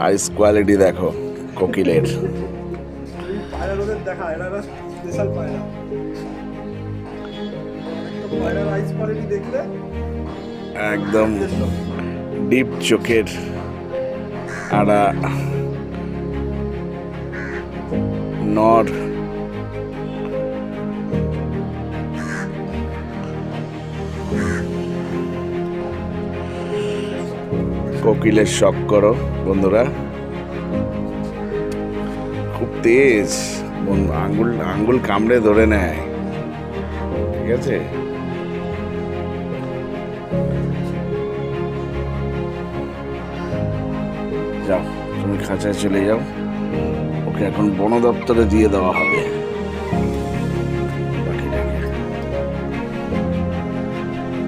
আইস quality দেখো কোকিলের। একদম ডিপ চোখের আড়া নর। কোকিলের শখ করো বন্ধুরা, খুব তেজ, আঙ্গুল কামড়ে ধরে নেয়, ঠিক আছে। যাও তুমি খাঁচায় চলে যাও, ওকে এখন বন দপ্তরে দিয়ে দেওয়া হবে।